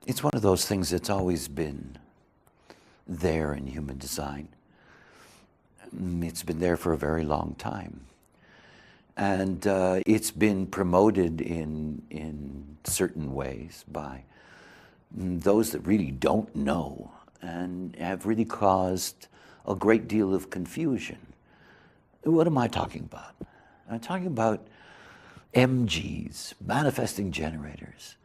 It's one of those things that's always been there in human design. It's been there for a very long time. And it's been promoted in certain ways by those that really don't know and have really caused a great deal of confusion. What am I talking about? I'm talking about MGs, manifesting generators.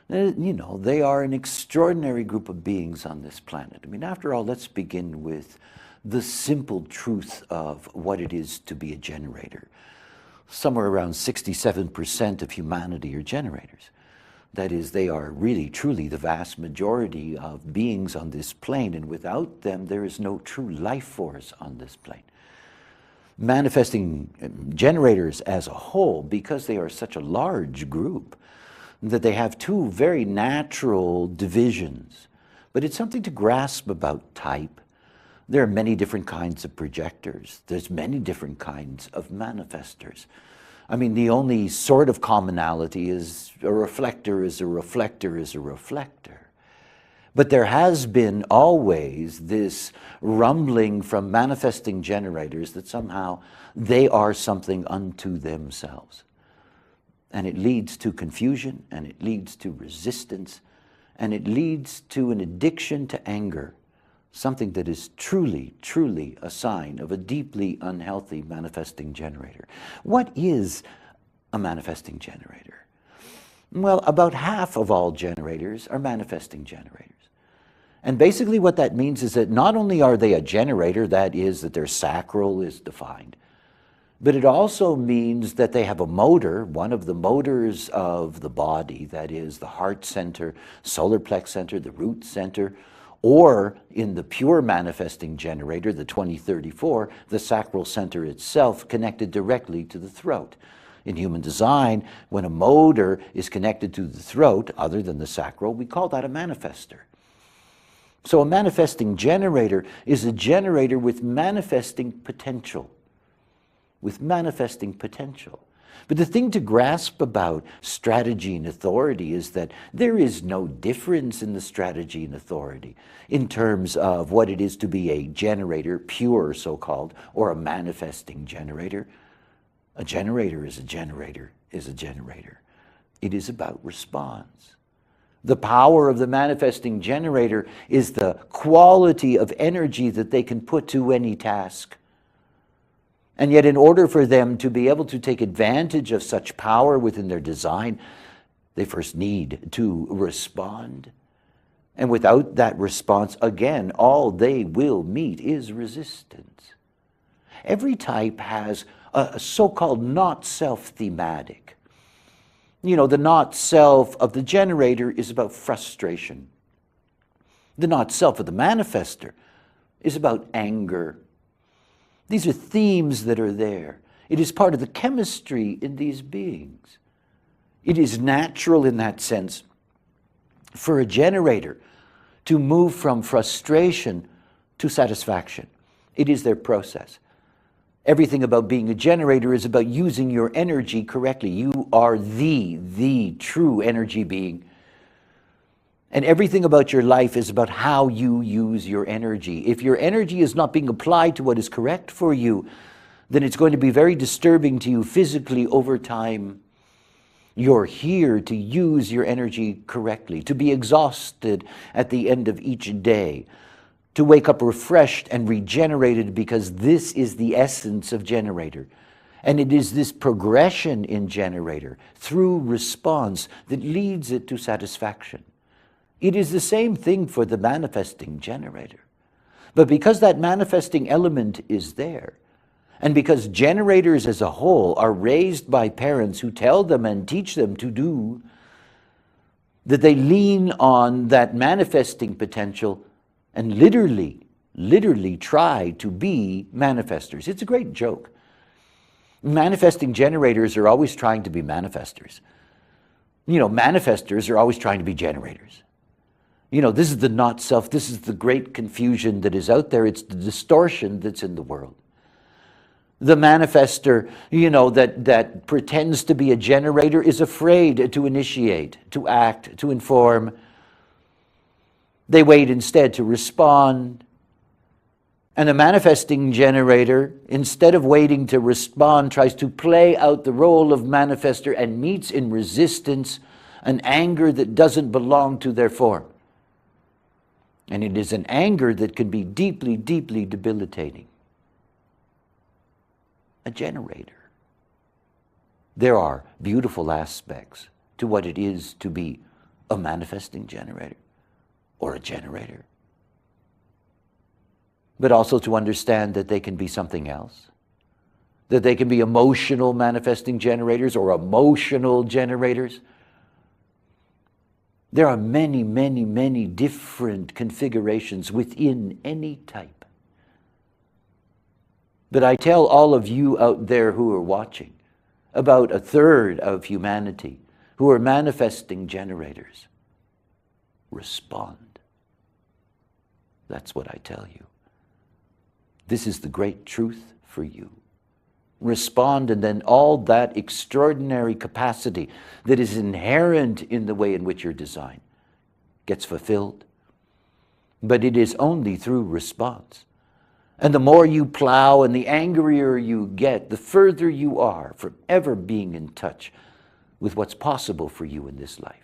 You know, they are an extraordinary group of beings on this planet. I mean, after all, let's begin with the simple truth of what it is to be a generator. Somewhere around 67% of humanity are generators. That is, they are really, truly the vast majority of beings on this plane, and without them, there is no true life force on this plane. Manifesting generators as a whole, because they are such a large group, that they have two very natural divisions. But it's something to grasp about type. There are many different kinds of projectors. There's many different kinds of manifestors. I mean, the only sort of commonality is a reflector is a reflector is a reflector. But there has been always this rumbling from manifesting generators that somehow they are something unto themselves. And it leads to confusion, and it leads to resistance, and it leads to an addiction to anger, something that is truly, truly a sign of a deeply unhealthy manifesting generator. What is a manifesting generator? Well, about half of all generators are manifesting generators. And basically what that means is that not only are they a generator, that is, that their sacral is defined, but it also means that they have a motor, one of the motors of the body, that is the heart center, solar plex center, the root center, or in the pure manifesting generator, the 2034, the sacral center itself connected directly to the throat. In human design, when a motor is connected to the throat, other than the sacral, we call that a manifestor. So a manifesting generator is a generator with manifesting potential. With manifesting potential. But the thing to grasp about strategy and authority is that there is no difference in the strategy and authority in terms of what it is to be a generator, pure so-called, or a manifesting generator. A generator is a generator is a generator. It is about response. The power of the manifesting generator is the quality of energy that they can put to any task. And yet, in order for them to be able to take advantage of such power within their design, they first need to respond. And without that response, again, all they will meet is resistance. Every type has a so-called not-self thematic. You know, the not-self of the generator is about frustration. The not-self of the manifestor is about anger. These are themes that are there. It is part of the chemistry in these beings. It is natural in that sense for a generator to move from frustration to satisfaction. It is their process. Everything about being a generator is about using your energy correctly. You are the true energy being. And everything about your life is about how you use your energy. If your energy is not being applied to what is correct for you, then it's going to be very disturbing to you physically over time. You're here to use your energy correctly, to be exhausted at the end of each day, to wake up refreshed and regenerated, because this is the essence of generator. And it is this progression in generator through response that leads it to satisfaction. It is the same thing for the manifesting generator. But because that manifesting element is there, and because generators as a whole are raised by parents who tell them and teach them to do, that they lean on that manifesting potential and literally try to be manifestors. It's a great joke. Manifesting generators are always trying to be manifestors. You know, manifestors are always trying to be generators. You know, this is the not self, this is the great confusion that is out there. It's the distortion that's in the world. The manifestor, you know, that pretends to be a generator is afraid to initiate, to act, to inform. They wait instead to respond. And a manifesting generator, instead of waiting to respond, tries to play out the role of manifestor and meets in resistance an anger that doesn't belong to their form. And it is an anger that can be deeply, deeply debilitating. A generator. There are beautiful aspects to what it is to be a manifesting generator or a generator. But also to understand that they can be something else. That they can be emotional manifesting generators or emotional generators. There are many, many, many different configurations within any type. But I tell all of you out there who are watching, about a third of humanity who are manifesting generators, respond. That's what I tell you. This is the great truth for you. Respond, and then all that extraordinary capacity that is inherent in the way in which you're designed gets fulfilled. But it is only through response. And the more you plow and the angrier you get, the further you are from ever being in touch with what's possible for you in this life.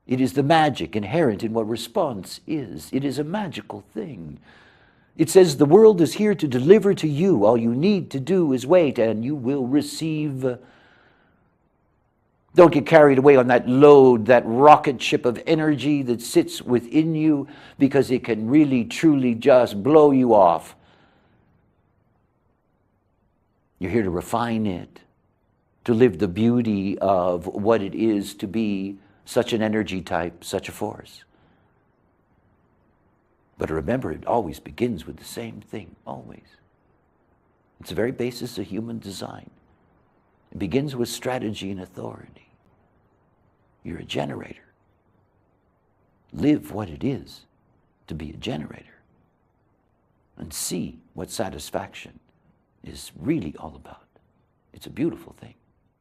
It is the magic inherent in what response is. It is a magical thing. It says the world is here to deliver to you. All you need to do is wait and you will receive. Don't get carried away on that load, that rocket ship of energy that sits within you, because it can really, truly just blow you off. You're here to refine it, to live the beauty of what it is to be such an energy type, such a force. But remember, it always begins with the same thing, always. It's the very basis of human design. It begins with strategy and authority. You're a generator. Live what it is to be a generator and see what satisfaction is really all about. It's a beautiful thing.